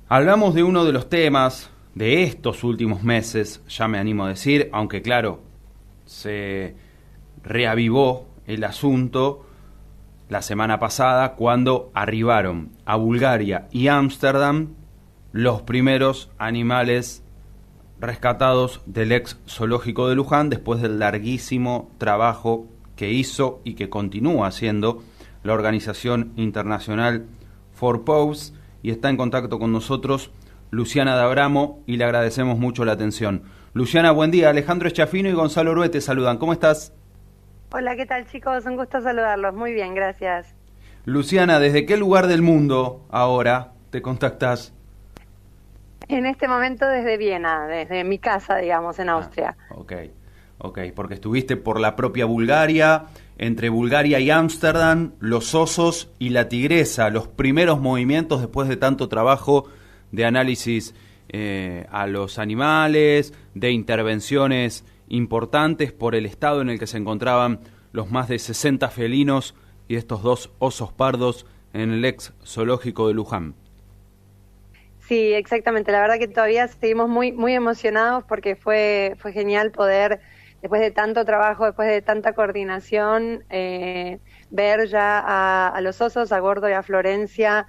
Hablamos de uno de los temas de estos últimos meses, ya me animo a decir, aunque claro, se reavivó el asunto la semana pasada cuando arribaron a Bulgaria y Ámsterdam los primeros animales rescatados del ex zoológico de Luján después del larguísimo trabajo que hizo y que continúa haciendo la organización internacional For Paws. Y está en contacto con nosotros Luciana D'Abramo y le agradecemos mucho la atención. Luciana, buen día. Alejandro Eschafino y Gonzalo Orue te saludan. ¿Cómo estás? Hola, ¿qué tal, chicos? Un gusto saludarlos. Muy bien, gracias. Luciana, ¿desde qué lugar del mundo ahora te contactás? En este momento desde Viena, desde mi casa, digamos, en Austria. Ok, porque estuviste por la propia Bulgaria, entre Bulgaria y Ámsterdam, los osos y la tigresa, los primeros movimientos después de tanto trabajo de análisis a los animales, de intervenciones importantes por el estado en el que se encontraban los más de 60 felinos y estos dos osos pardos en el ex zoológico de Luján. Sí, exactamente. La verdad que todavía seguimos muy emocionados porque fue genial poder, después de tanto trabajo, después de tanta coordinación, ver ya a los osos, a Gordo y a Florencia,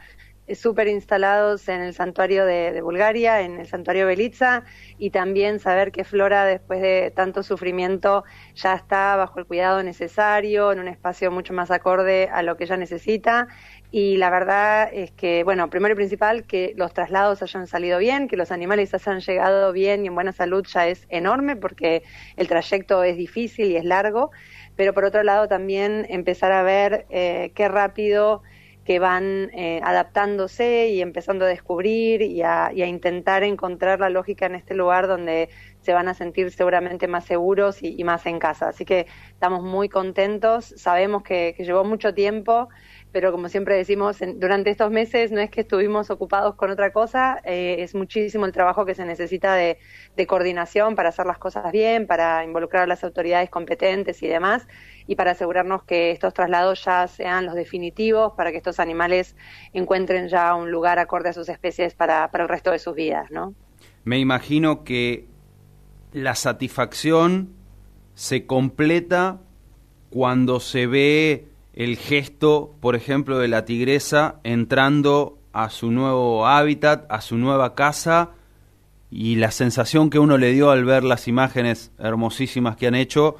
súper instalados en el santuario de Bulgaria, en el santuario Belitsa, y también saber que Flora, después de tanto sufrimiento, ya está bajo el cuidado necesario, en un espacio mucho más acorde a lo que ella necesita. Y la verdad es que, bueno, primero y principal, que los traslados hayan salido bien, que los animales hayan llegado bien y en buena salud ya es enorme, porque el trayecto es difícil y es largo, pero por otro lado también empezar a ver qué rápido que van adaptándose y empezando a descubrir y a intentar encontrar la lógica en este lugar donde se van a sentir seguramente más seguros y más en casa. Así que estamos muy contentos, sabemos que llevó mucho tiempo, pero como siempre decimos, durante estos meses no es que estuvimos ocupados con otra cosa, es muchísimo el trabajo que se necesita de coordinación para hacer las cosas bien, para involucrar a las autoridades competentes y demás, y para asegurarnos que estos traslados ya sean los definitivos, para que estos animales encuentren ya un lugar acorde a sus especies para el resto de sus vidas, ¿no? Me imagino que la satisfacción se completa cuando se ve el gesto, por ejemplo, de la tigresa entrando a su nuevo hábitat, a su nueva casa, y la sensación que uno le dio al ver las imágenes hermosísimas que han hecho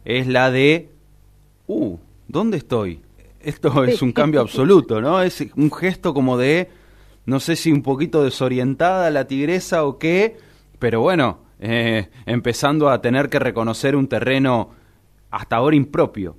es la de ¿dónde estoy? Esto es un cambio absoluto, ¿no? Es un gesto como de, no sé si un poquito desorientada la tigresa o qué, pero bueno, empezando a tener que reconocer un terreno hasta ahora impropio.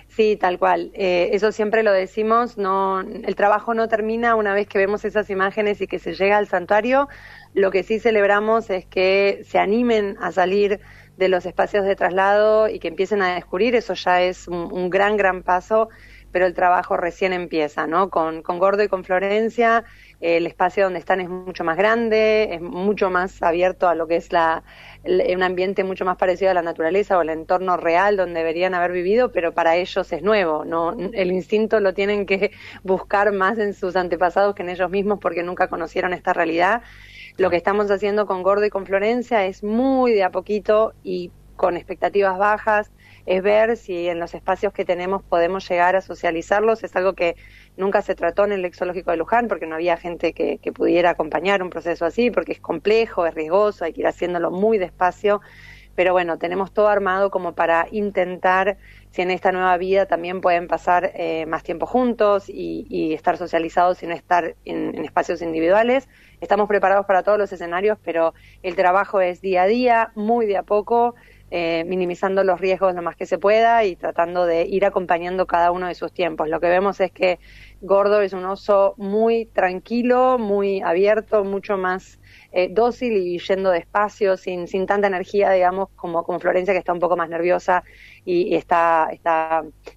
Sí, tal cual. Eso siempre lo decimos, no, el trabajo no termina una vez que vemos esas imágenes y que se llega al santuario. Lo que sí celebramos es que se animen a salir de los espacios de traslado y que empiecen a descubrir, eso ya es un gran paso, pero el trabajo recién empieza, ¿no? Con Gordo y con Florencia, el espacio donde están es mucho más grande, es mucho más abierto a lo que es un ambiente mucho más parecido a la naturaleza o al entorno real donde deberían haber vivido, pero para ellos es nuevo, ¿no? El instinto lo tienen que buscar más en sus antepasados que en ellos mismos porque nunca conocieron esta realidad. Lo que estamos haciendo con Gordo y con Florencia es muy de a poquito y con expectativas bajas, es ver si en los espacios que tenemos podemos llegar a socializarlos. Es algo que nunca se trató en el ex zoológico de Luján porque no había gente que pudiera acompañar un proceso así, porque es complejo, es riesgoso, hay que ir haciéndolo muy despacio. Pero bueno, tenemos todo armado como para intentar, si en esta nueva vida también pueden pasar más tiempo juntos y estar socializados y no estar en espacios individuales. Estamos preparados para todos los escenarios, pero el trabajo es día a día, muy de a poco, minimizando los riesgos lo más que se pueda y tratando de ir acompañando cada uno de sus tiempos. Lo que vemos es que Gordo es un oso muy tranquilo, muy abierto, mucho más dócil y yendo despacio, sin tanta energía, digamos, como Florencia, que está un poco más nerviosa y está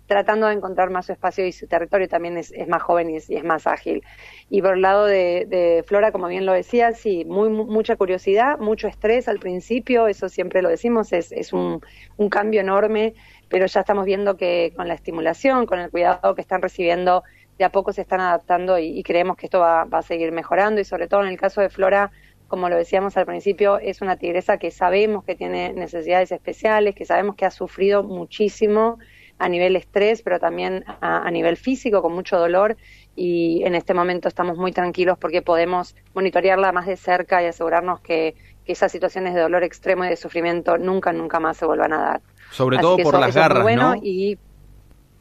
tratando de encontrar más su espacio y su territorio también es más joven y es más ágil. Y por el lado de Flora, como bien lo decía, sí, mucha curiosidad, mucho estrés al principio, eso siempre lo decimos, es un cambio enorme, pero ya estamos viendo que con la estimulación, con el cuidado que están recibiendo, de a poco se están adaptando y creemos que esto va a seguir mejorando, y sobre todo en el caso de Flora, como lo decíamos al principio, es una tigresa que sabemos que tiene necesidades especiales, que sabemos que ha sufrido muchísimo a nivel estrés, pero también a nivel físico, con mucho dolor, y en este momento estamos muy tranquilos porque podemos monitorearla más de cerca y asegurarnos que esas situaciones de dolor extremo y de sufrimiento nunca más se vuelvan a dar. Sobre todo por las garras, bueno, ¿no?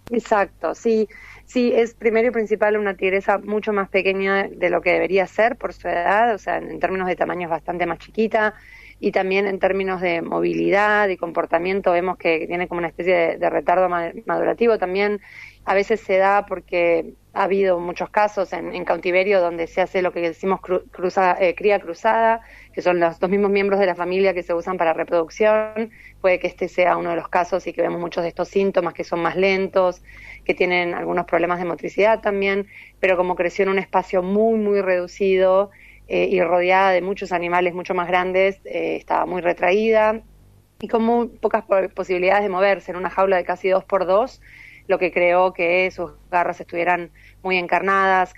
Exacto, sí, es primero y principal una tigresa mucho más pequeña de lo que debería ser por su edad, o sea, en términos de tamaño es bastante más chiquita, y también en términos de movilidad y comportamiento vemos que tiene como una especie de retardo madurativo también. A veces se da porque ha habido muchos casos en cautiverio donde se hace lo que decimos cría cruzada, que son los dos mismos miembros de la familia que se usan para reproducción. Puede que este sea uno de los casos y que vemos muchos de estos síntomas, que son más lentos, que tienen algunos problemas de motricidad también, pero como creció en un espacio muy reducido y rodeada de muchos animales mucho más grandes, estaba muy retraída y con muy pocas posibilidades de moverse en una jaula de casi 2x2, lo que creó que sus garras estuvieran muy encarnadas,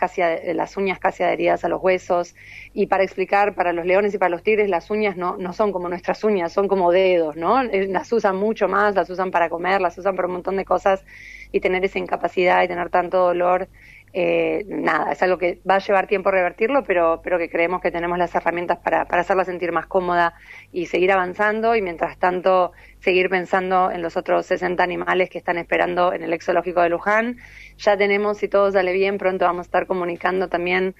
las uñas casi adheridas a los huesos. Y para explicar, para los leones y para los tigres, las uñas no son como nuestras uñas, son como dedos, ¿no? Las usan mucho más, las usan para comer, las usan para un montón de cosas, y tener esa incapacidad y tener tanto dolor, es algo que va a llevar tiempo revertirlo, pero que creemos que tenemos las herramientas para hacerla sentir más cómoda y seguir avanzando, y mientras tanto seguir pensando en los otros 60 animales que están esperando en el zoológico de Luján. Ya tenemos, si todo sale bien, pronto vamos a estar comunicando también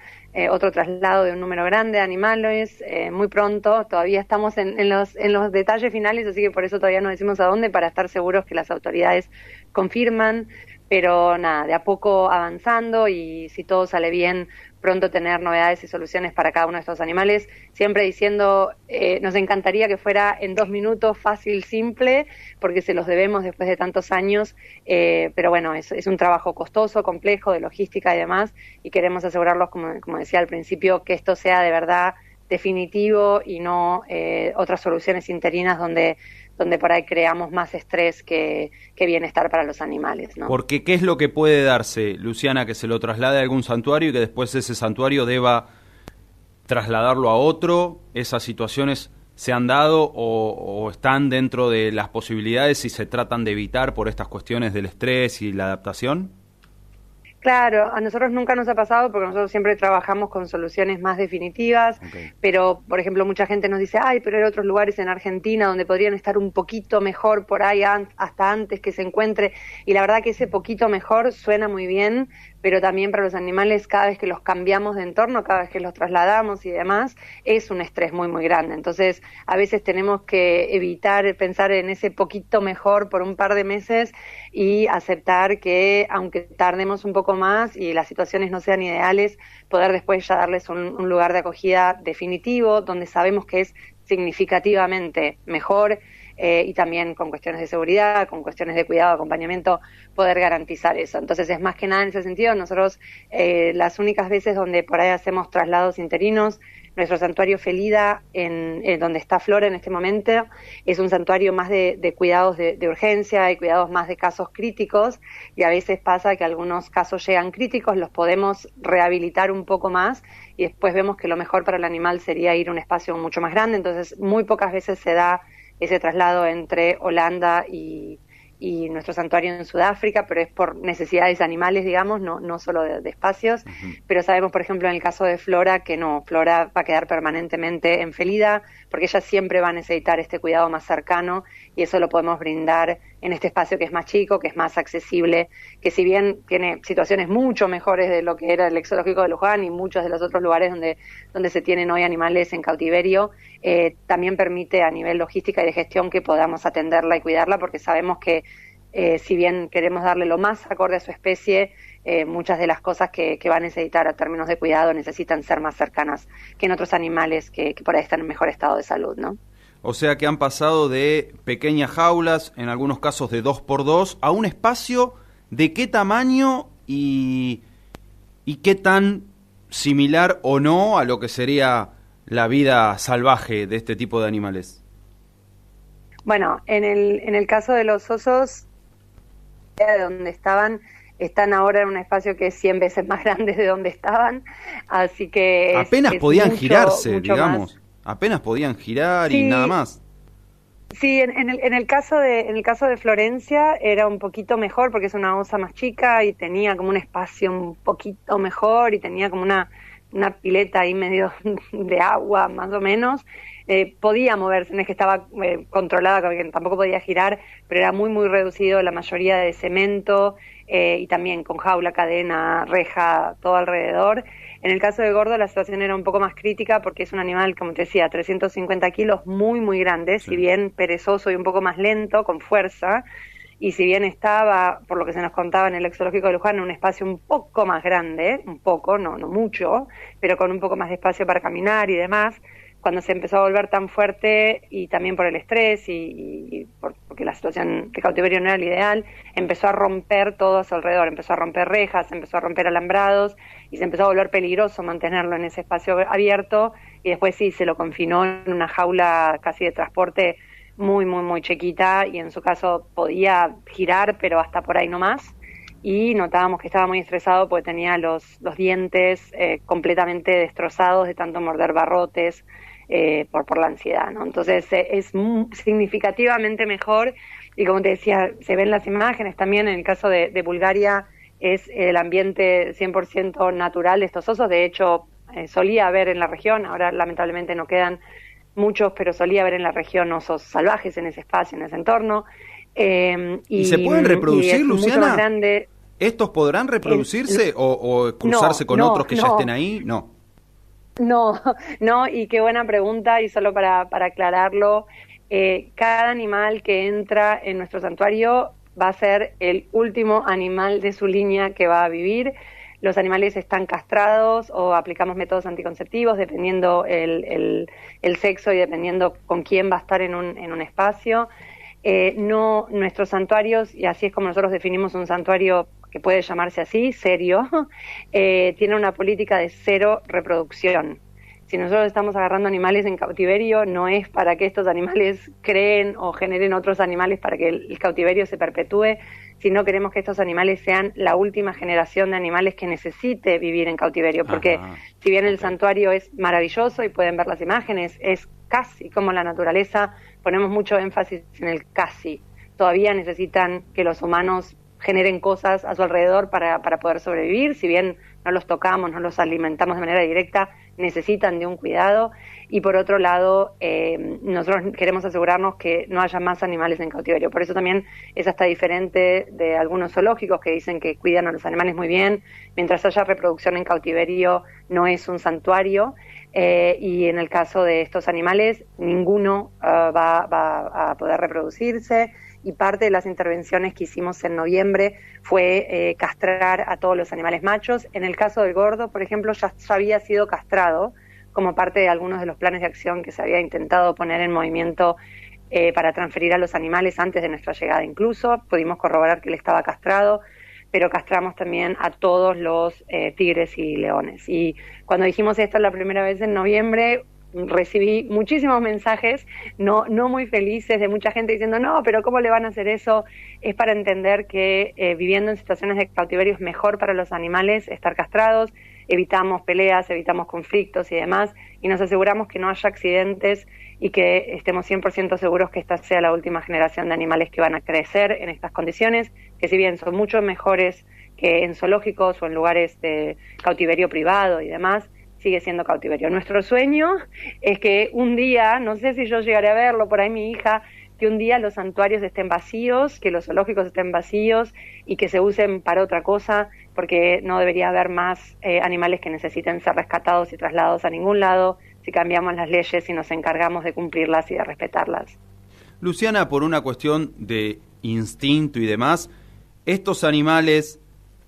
otro traslado de un número grande de animales, muy pronto. Todavía estamos en los detalles finales, así que por eso todavía no decimos a dónde, para estar seguros que las autoridades confirman. Pero nada, de a poco avanzando, y si todo sale bien, pronto tener novedades y soluciones para cada uno de estos animales, siempre diciendo, nos encantaría que fuera en 2 minutos, fácil, simple, porque se los debemos después de tantos años, pero bueno, es un trabajo costoso, complejo, de logística y demás, y queremos asegurarlos, como decía al principio, que esto sea de verdad definitivo y no otras soluciones interinas donde por ahí creamos más estrés que bienestar para los animales, ¿no? Porque ¿qué es lo que puede darse, Luciana, que se lo traslade a algún santuario y que después ese santuario deba trasladarlo a otro? ¿Esas situaciones se han dado o están dentro de las posibilidades y se tratan de evitar por estas cuestiones del estrés y la adaptación? Claro, a nosotros nunca nos ha pasado porque nosotros siempre trabajamos con soluciones más definitivas, pero, por ejemplo, mucha gente nos dice, pero hay otros lugares en Argentina donde podrían estar un poquito mejor por ahí hasta antes que se encuentre, y la verdad que ese poquito mejor suena muy bien, pero también para los animales, cada vez que los cambiamos de entorno, cada vez que los trasladamos y demás, es un estrés muy grande. Entonces, a veces tenemos que evitar pensar en ese poquito mejor por un par de meses y aceptar que, aunque tardemos un poco más y las situaciones no sean ideales, poder después ya darles un lugar de acogida definitivo, donde sabemos que es significativamente mejor, y también con cuestiones de seguridad, con cuestiones de cuidado, acompañamiento, poder garantizar eso. Entonces es más que nada en ese sentido. Nosotros las únicas veces donde por ahí hacemos traslados interinos, nuestro santuario Felida, en donde está Flora en este momento, es un santuario más de cuidados de urgencia y cuidados más de casos críticos, y a veces pasa que algunos casos llegan críticos, los podemos rehabilitar un poco más y después vemos que lo mejor para el animal sería ir a un espacio mucho más grande. Entonces muy pocas veces se da ese traslado entre Holanda y nuestro santuario en Sudáfrica, pero es por necesidades animales, digamos, no solo de espacios. Pero sabemos, por ejemplo, en el caso de Flora, que no, Flora va a quedar permanentemente en Felida, porque ella siempre va a necesitar este cuidado más cercano, y eso lo podemos brindar en este espacio que es más chico, que es más accesible, que si bien tiene situaciones mucho mejores de lo que era el zoológico de Luján y muchos de los otros lugares donde se tienen hoy animales en cautiverio, también permite a nivel logística y de gestión que podamos atenderla y cuidarla, porque sabemos que si bien queremos darle lo más acorde a su especie, muchas de las cosas que va a necesitar a términos de cuidado necesitan ser más cercanas que en otros animales que por ahí están en mejor estado de salud, ¿no? O sea que han pasado de pequeñas jaulas, en algunos casos de 2x2, a un espacio de qué tamaño y qué tan similar o no a lo que sería la vida salvaje de este tipo de animales. Bueno, en el caso de los osos, de donde estaban, están ahora en un espacio que es 100 veces más grande de donde estaban, así que apenas podían girarse, mucho digamos, más. apenas podían girar y Sí, nada más. sí, en el caso de Florencia era un poquito mejor porque es una osa más chica y tenía como un espacio un poquito mejor y tenía como una pileta ahí medio de agua más o menos. Podía moverse, no es que estaba controlada, que tampoco podía girar, pero era muy muy reducido, la mayoría de cemento y también con jaula, cadena, reja, todo alrededor. En el caso de Gordo la situación era un poco más crítica porque es un animal, como te decía, 350 kilos, muy, muy grande, Sí. si bien perezoso y un poco más lento, con fuerza, y si bien estaba, por lo que se nos contaba en el exológico de Luján, en un espacio un poco más grande, un poco, no mucho, pero con un poco más de espacio para caminar y demás, cuando se empezó a volver tan fuerte y también por el estrés porque la situación de cautiverio no era la ideal, empezó a romper todo a su alrededor, empezó a romper rejas, empezó a romper alambrados y se empezó a volver peligroso mantenerlo en ese espacio abierto y después sí, se lo confinó en una jaula casi de transporte muy, muy, muy chiquita y en su caso podía girar, pero hasta por ahí no más. Y notábamos que estaba muy estresado porque tenía los dientes completamente destrozados de tanto morder barrotes por la ansiedad, ¿no? Entonces es significativamente mejor y como te decía, se ven las imágenes también en el caso de Bulgaria es el ambiente 100% natural de estos osos, de hecho solía haber en la región, ahora lamentablemente no quedan muchos, pero solía haber en la región osos salvajes en ese espacio, en ese entorno. ¿Y se pueden Y reproducir, es mucho más Luciana? grande. ¿Estos podrán reproducirse o cruzarse con otros que ya estén ahí? No. No, no, y qué buena pregunta, y solo para aclararlo, cada animal que entra en nuestro santuario va a ser el último animal de su línea que va a vivir. Los animales están castrados o aplicamos métodos anticonceptivos dependiendo el sexo y dependiendo con quién va a estar en un espacio. No, nuestros santuarios, y así es como nosotros definimos un santuario que puede llamarse así, serio, tiene una política de cero reproducción. Si nosotros estamos agarrando animales en cautiverio, no es para que estos animales creen o generen otros animales para que el cautiverio se perpetúe, sino queremos que estos animales sean la última generación de animales que necesite vivir en cautiverio, porque si bien el santuario es maravilloso y pueden ver las imágenes, es casi como la naturaleza, ponemos mucho énfasis en el casi. Todavía necesitan que los humanos generen cosas a su alrededor para poder sobrevivir, si bien no los tocamos, no los alimentamos de manera directa, necesitan de un cuidado. Y por otro lado, nosotros queremos asegurarnos que no haya más animales en cautiverio. Por eso también es hasta diferente de algunos zoológicos que dicen que cuidan a los animales muy bien. Mientras haya reproducción en cautiverio, no es un santuario. Y en el caso de estos animales, ninguno va a poder reproducirse. Y parte de las intervenciones que hicimos en noviembre fue castrar a todos los animales machos. En el caso del gordo, por ejemplo, ya había sido castrado como parte de algunos de los planes de acción que se había intentado poner en movimiento para transferir a los animales antes de nuestra llegada. Incluso pudimos corroborar que él estaba castrado, pero castramos también a todos los tigres y leones. Y cuando dijimos esto la primera vez en noviembre, recibí muchísimos mensajes no muy felices de mucha gente diciendo no, pero ¿cómo le van a hacer eso? Es para entender que viviendo en situaciones de cautiverio es mejor para los animales estar castrados, evitamos peleas, evitamos conflictos y demás, y nos aseguramos que no haya accidentes y que estemos 100% seguros que esta sea la última generación de animales que van a crecer en estas condiciones, que si bien son mucho mejores que en zoológicos o en lugares de cautiverio privado y demás, sigue siendo cautiverio. Nuestro sueño es que un día, no sé si yo llegaré a verlo, por ahí mi hija, que un día los santuarios estén vacíos, que los zoológicos estén vacíos y que se usen para otra cosa, porque no debería haber más animales que necesiten ser rescatados y trasladados a ningún lado si cambiamos las leyes y nos encargamos de cumplirlas y de respetarlas. Luciana, por una cuestión de instinto y demás, estos animales,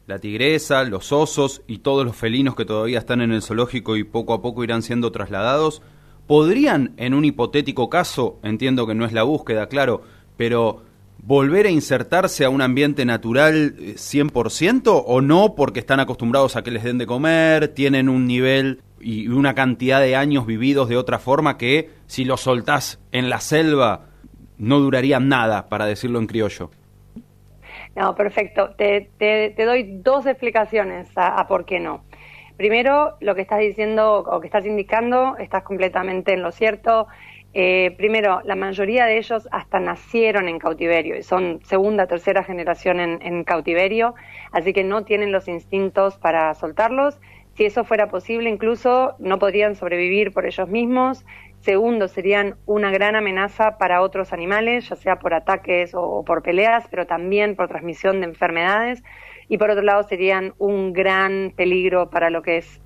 la tigresa, los osos y todos los felinos que todavía están en el zoológico y poco a poco irán siendo trasladados, ¿podrían, en un hipotético caso, entiendo que no es la búsqueda, claro, pero volver a insertarse a un ambiente natural 100% o no porque están acostumbrados a que les den de comer, tienen un nivel y una cantidad de años vividos de otra forma que si los soltás en la selva no durarían nada, para decirlo en criollo? No, perfecto. Te doy dos explicaciones a por qué no. Primero, lo que estás diciendo o que estás indicando, estás completamente en lo cierto. Primero, la mayoría de ellos hasta nacieron en cautiverio y son segunda, tercera generación en cautiverio, así que no tienen los instintos para soltarlos. Si eso fuera posible, incluso no podrían sobrevivir por ellos mismos. Segundo, serían una gran amenaza para otros animales, ya sea por ataques o por peleas, pero también por transmisión de enfermedades. Y por otro lado, serían un gran peligro para lo que es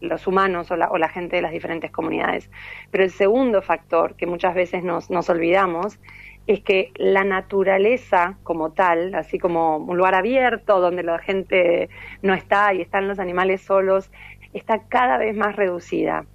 los humanos o la gente de las diferentes comunidades. Pero el segundo factor, que muchas veces nos olvidamos, es que la naturaleza como tal, así como un lugar abierto donde la gente no está y están los animales solos, está cada vez más reducida.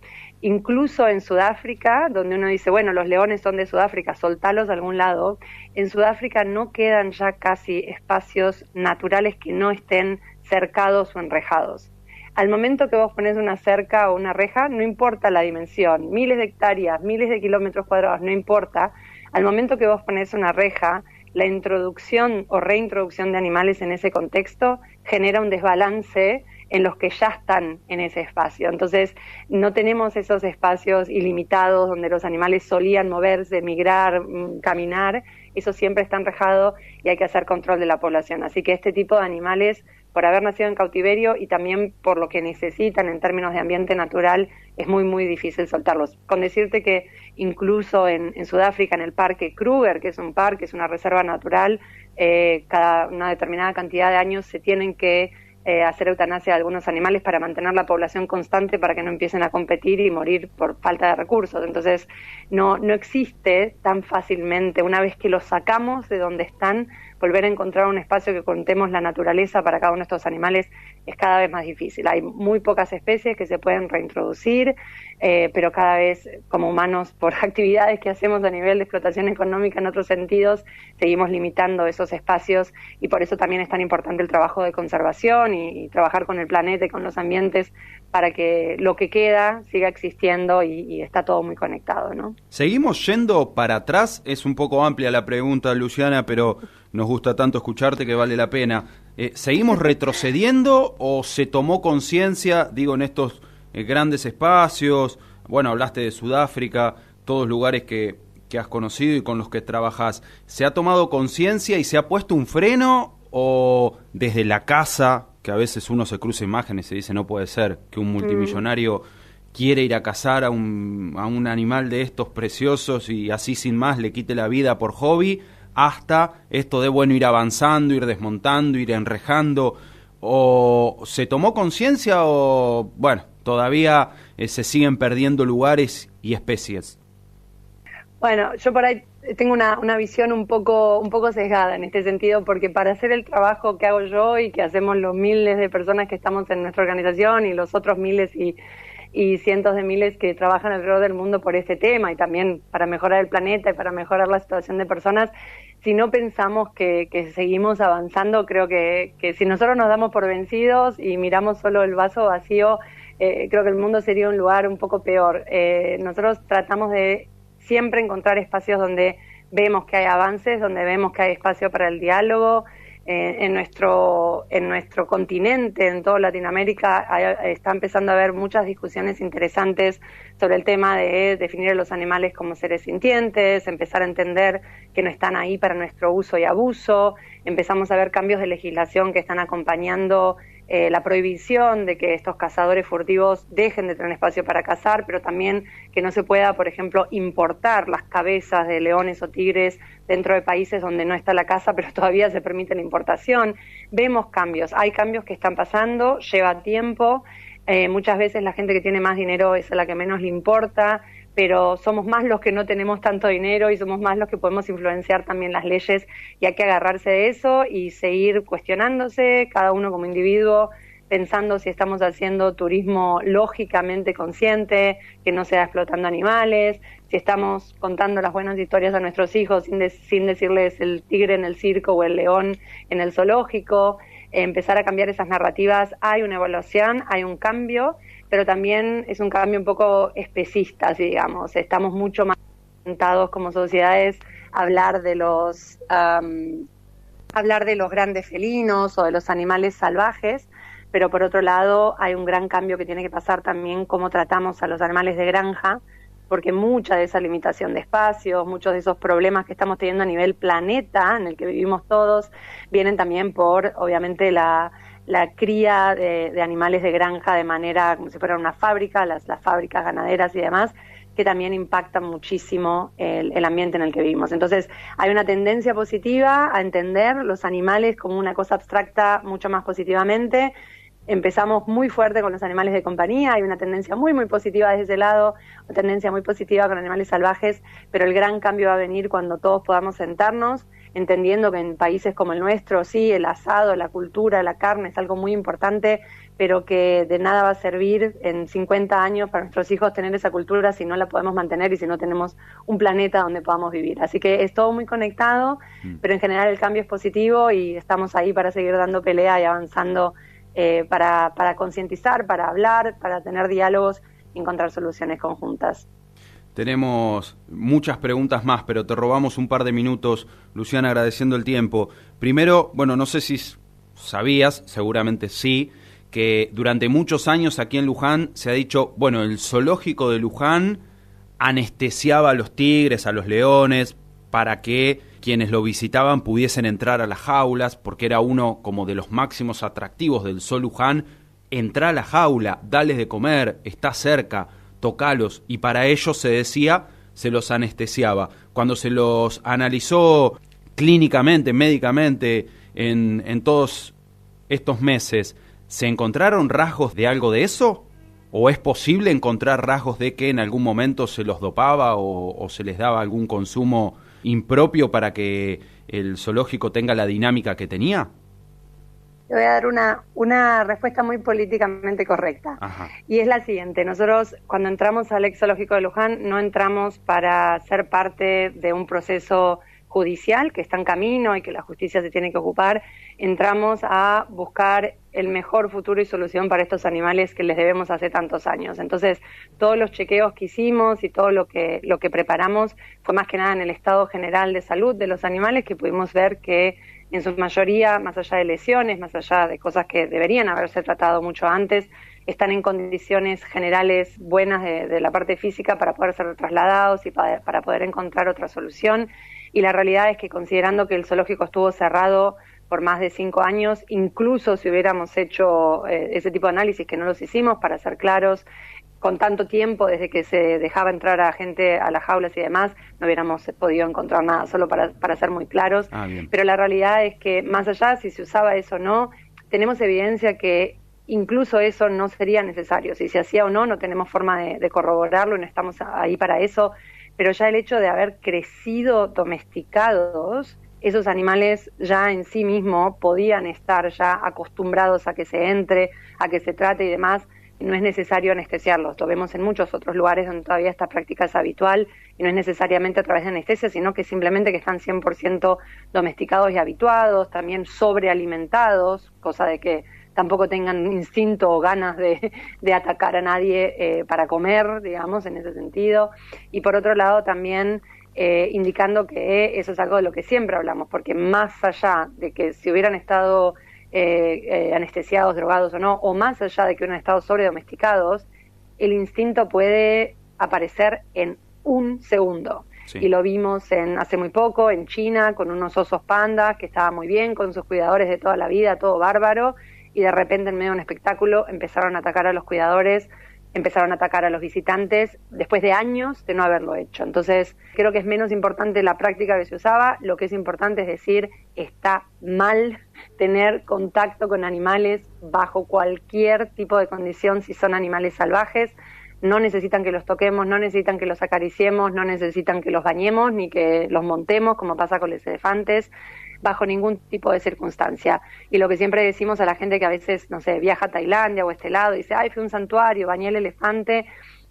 Incluso en Sudáfrica, donde uno dice, bueno, los leones son de Sudáfrica, soltalos de algún lado, en Sudáfrica no quedan ya casi espacios naturales que no estén cercados o enrejados. Al momento que vos ponés una cerca o una reja, no importa la dimensión, miles de hectáreas, miles de kilómetros cuadrados, no importa. Al momento que vos ponés una reja, la introducción o reintroducción de animales en ese contexto genera un desbalance en los que ya están en ese espacio. Entonces, no tenemos esos espacios ilimitados donde los animales solían moverse, migrar, caminar. Eso siempre está enrejado y hay que hacer control de la población. Así que este tipo de animales, por haber nacido en cautiverio y también por lo que necesitan en términos de ambiente natural, es muy, muy difícil soltarlos. Con decirte que incluso en Sudáfrica, en el Parque Kruger, que es un parque, es una reserva natural, cada una determinada cantidad de años se tienen que hacer eutanasia de algunos animales para mantener la población constante, para que no empiecen a competir y morir por falta de recursos. Entonces, no existe tan fácilmente, una vez que los sacamos de donde están, volver a encontrar un espacio que contemos la naturaleza para cada uno de estos animales es cada vez más difícil. Hay muy pocas especies que se pueden reintroducir, pero cada vez como humanos, por actividades que hacemos a nivel de explotación económica en otros sentidos, seguimos limitando esos espacios y por eso también es tan importante el trabajo de conservación y trabajar con el planeta y con los ambientes para que lo que queda siga existiendo y está todo muy conectado, ¿no? ¿Seguimos yendo para atrás? Es un poco amplia la pregunta, Luciana, pero nos gusta tanto escucharte que vale la pena. ¿Seguimos retrocediendo o se tomó conciencia, digo, en estos grandes espacios? Bueno, hablaste de Sudáfrica, todos lugares que has conocido y con los que trabajas. ¿Se ha tomado conciencia y se ha puesto un freno o desde la casa, que a veces uno se cruza imágenes y dice no puede ser que un multimillonario quiere ir a cazar a un animal de estos preciosos y así sin más le quite la vida por hobby, hasta esto de, bueno, ir avanzando, ir desmontando, ir enrejando? ¿O se tomó conciencia o, bueno, todavía se siguen perdiendo lugares y especies? Bueno, yo por ahí tengo una visión un poco sesgada en este sentido, porque para hacer el trabajo que hago yo y que hacemos los miles de personas que estamos en nuestra organización y los otros miles y cientos de miles que trabajan alrededor del mundo por este tema y también para mejorar el planeta y para mejorar la situación de personas, si no pensamos que seguimos avanzando, creo que si nosotros nos damos por vencidos y miramos solo el vaso vacío, creo que el mundo sería un lugar un poco peor. Nosotros tratamos de siempre encontrar espacios donde vemos que hay avances, donde vemos que hay espacio para el diálogo. En nuestro continente, en toda Latinoamérica, está empezando a haber muchas discusiones interesantes sobre el tema de definir a los animales como seres sintientes, empezar a entender que no están ahí para nuestro uso y abuso. Empezamos a ver cambios de legislación que están acompañando la prohibición de que estos cazadores furtivos dejen de tener espacio para cazar, pero también que no se pueda, por ejemplo, importar las cabezas de leones o tigres dentro de países donde no está la caza, pero todavía se permite la importación. Vemos cambios, hay cambios que están pasando, lleva tiempo, muchas veces la gente que tiene más dinero es a la que menos le importa, pero somos más los que no tenemos tanto dinero y somos más los que podemos influenciar también las leyes, y hay que agarrarse de eso y seguir cuestionándose, cada uno como individuo, pensando si estamos haciendo turismo lógicamente consciente, que no sea explotando animales, si estamos contando las buenas historias a nuestros hijos sin decirles el tigre en el circo o el león en el zoológico, empezar a cambiar esas narrativas. Hay una evaluación, hay un cambio, pero también es un cambio un poco especista, digamos. Estamos mucho más orientados como sociedades a hablar de los hablar de los grandes felinos o de los animales salvajes, pero por otro lado hay un gran cambio que tiene que pasar también cómo tratamos a los animales de granja, porque mucha de esa limitación de espacios, muchos de esos problemas que estamos teniendo a nivel planeta, en el que vivimos todos, vienen también por, obviamente, la cría de animales de granja de manera como si fuera una fábrica, las fábricas ganaderas y demás, que también impactan muchísimo el ambiente en el que vivimos. Entonces, hay una tendencia positiva a entender los animales como una cosa abstracta mucho más positivamente. Empezamos muy fuerte con los animales de compañía, hay una tendencia muy, muy positiva desde ese lado, una tendencia muy positiva con animales salvajes, pero el gran cambio va a venir cuando todos podamos sentarnos, entendiendo que en países como el nuestro, sí, el asado, la cultura, la carne es algo muy importante, pero que de nada va a servir en 50 años para nuestros hijos tener esa cultura si no la podemos mantener y si no tenemos un planeta donde podamos vivir. Así que es todo muy conectado, pero en general el cambio es positivo y estamos ahí para seguir dando pelea y avanzando para concientizar, para hablar, para tener diálogos y encontrar soluciones conjuntas. Tenemos muchas preguntas más, pero te robamos un par de minutos, Luciana, agradeciendo el tiempo. Primero, bueno, no sé si sabías, seguramente sí, que durante muchos años aquí en Luján se ha dicho, bueno, el zoológico de Luján anestesiaba a los tigres, a los leones, para que quienes lo visitaban pudiesen entrar a las jaulas, porque era uno como de los máximos atractivos del Zoo Luján. Entrá a la jaula, dales de comer, está cerca, tocalos, y para ellos se decía, se los anestesiaba. Cuando se los analizó clínicamente, médicamente, en todos estos meses, ¿se encontraron rasgos de algo de eso? ¿O es posible encontrar rasgos de que en algún momento se los dopaba o se les daba algún consumo impropio para que el zoológico tenga la dinámica que tenía? Te voy a dar una respuesta muy políticamente correcta. Ajá. Y es la siguiente: nosotros cuando entramos al ex zoológico de Luján no entramos para ser parte de un proceso judicial que está en camino y que la justicia se tiene que ocupar. Entramos a buscar el mejor futuro y solución para estos animales que les debemos hace tantos años. Entonces, todos los chequeos que hicimos y todo lo que preparamos fue más que nada en el estado general de salud de los animales, que pudimos ver que en su mayoría, más allá de lesiones, más allá de cosas que deberían haberse tratado mucho antes, están en condiciones generales buenas de la parte física para poder ser trasladados y para poder encontrar otra solución. Y la realidad es que, considerando que el zoológico estuvo cerrado por más de 5 años, incluso si hubiéramos hecho ese tipo de análisis, que no los hicimos, para ser claros, con tanto tiempo desde que se dejaba entrar a gente a las jaulas y demás, no hubiéramos podido encontrar nada, solo para ser muy claros. Pero la realidad es que, más allá si se usaba eso o no, tenemos evidencia que incluso eso no sería necesario. Si se hacía o no, no tenemos forma de corroborarlo y no estamos ahí para eso. Pero ya el hecho de haber crecido domesticados, esos animales ya en sí mismo podían estar ya acostumbrados a que se entre, a que se trate y demás. No es necesario anestesiarlos. Lo vemos en muchos otros lugares donde todavía esta práctica es habitual y no es necesariamente a través de anestesia, sino que simplemente que están 100% domesticados y habituados, también sobrealimentados, cosa de que tampoco tengan instinto o ganas de atacar a nadie para comer, digamos, en ese sentido. Y por otro lado también indicando que eso es algo de lo que siempre hablamos, porque más allá de que si hubieran estado anestesiados, drogados o no, o más allá de que hubieran estado sobredomesticados, el instinto puede aparecer en un segundo. Sí. Y lo vimos hace muy poco en China con unos osos pandas que estaban muy bien con sus cuidadores de toda la vida, todo bárbaro, y de repente en medio de un espectáculo empezaron a atacar a los cuidadores, empezaron a atacar a los visitantes después de años de no haberlo hecho. Entonces, creo que es menos importante la práctica que se usaba, lo que es importante es decir, está mal tener contacto con animales bajo cualquier tipo de condición si son animales salvajes. No necesitan que los toquemos, no necesitan que los acariciemos, no necesitan que los bañemos ni que los montemos como pasa con los elefantes, bajo ningún tipo de circunstancia. Y lo que siempre decimos a la gente que a veces, no sé, viaja a Tailandia o a este lado y dice, ay, fui a un santuario, bañé el elefante,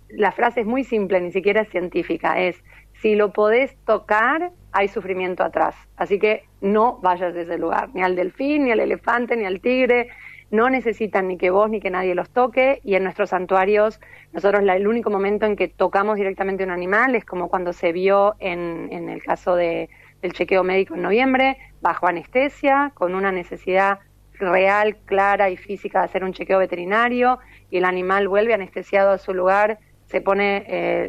la frase es muy simple, ni siquiera es científica, es, si lo podés tocar, hay sufrimiento atrás. Así que no vayas de ese lugar, ni al delfín, ni al elefante, ni al tigre. No necesitan ni que vos ni que nadie los toque, y en nuestros santuarios nosotros el único momento en que tocamos directamente a un animal es como cuando se vio en el caso de el chequeo médico en noviembre, bajo anestesia, con una necesidad real, clara y física de hacer un chequeo veterinario, y el animal vuelve anestesiado a su lugar, se pone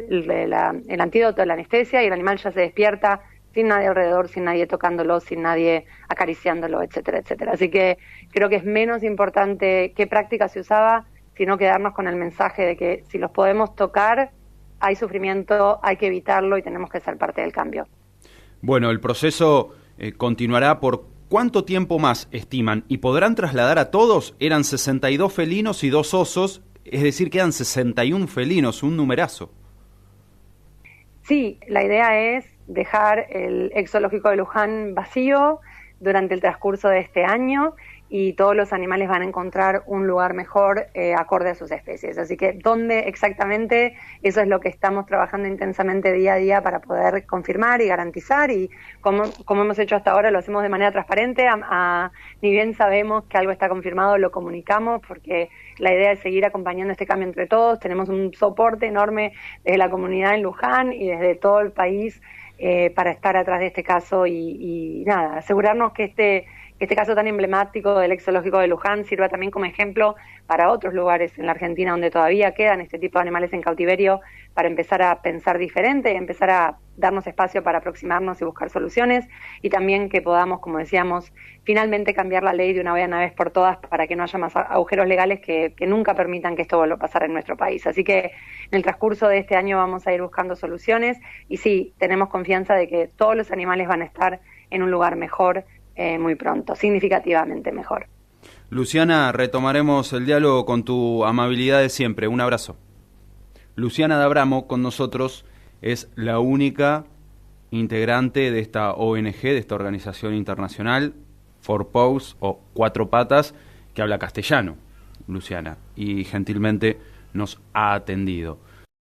el antídoto de la anestesia y el animal ya se despierta sin nadie alrededor, sin nadie tocándolo, sin nadie acariciándolo, etcétera, etcétera. Así que creo que es menos importante qué práctica se usaba, sino quedarnos con el mensaje de que si los podemos tocar, hay sufrimiento, hay que evitarlo y tenemos que ser parte del cambio. Bueno, el proceso continuará por ¿cuánto tiempo más estiman? ¿Y podrán trasladar a todos? Eran 62 felinos y 2 osos, es decir, quedan 61 felinos, un numerazo. Sí, la idea es dejar el ex zoológico de Luján vacío durante el transcurso de este año y todos los animales van a encontrar un lugar mejor acorde a sus especies. Así que dónde exactamente, eso es lo que estamos trabajando intensamente día a día para poder confirmar y garantizar, y como hemos hecho hasta ahora, lo hacemos de manera transparente, ni bien sabemos que algo está confirmado, lo comunicamos, porque la idea es seguir acompañando este cambio entre todos. Tenemos un soporte enorme desde la comunidad en Luján y desde todo el país para estar atrás de este caso y nada, asegurarnos que este caso tan emblemático del ex zoológico de Luján sirva también como ejemplo para otros lugares en la Argentina donde todavía quedan este tipo de animales en cautiverio, para empezar a pensar diferente, empezar a darnos espacio para aproximarnos y buscar soluciones, y también que podamos, como decíamos, finalmente cambiar la ley de una vez por todas para que no haya más agujeros legales que nunca permitan que esto vuelva a pasar en nuestro país. Así que en el transcurso de este año vamos a ir buscando soluciones y sí, tenemos confianza de que todos los animales van a estar en un lugar mejor muy pronto, significativamente mejor. Luciana, retomaremos el diálogo con tu amabilidad de siempre. Un abrazo. Luciana D'Abramo con nosotros es la única integrante de esta ONG, de esta organización internacional, Four Paws o Cuatro Patas, que habla castellano, Luciana, y gentilmente nos ha atendido.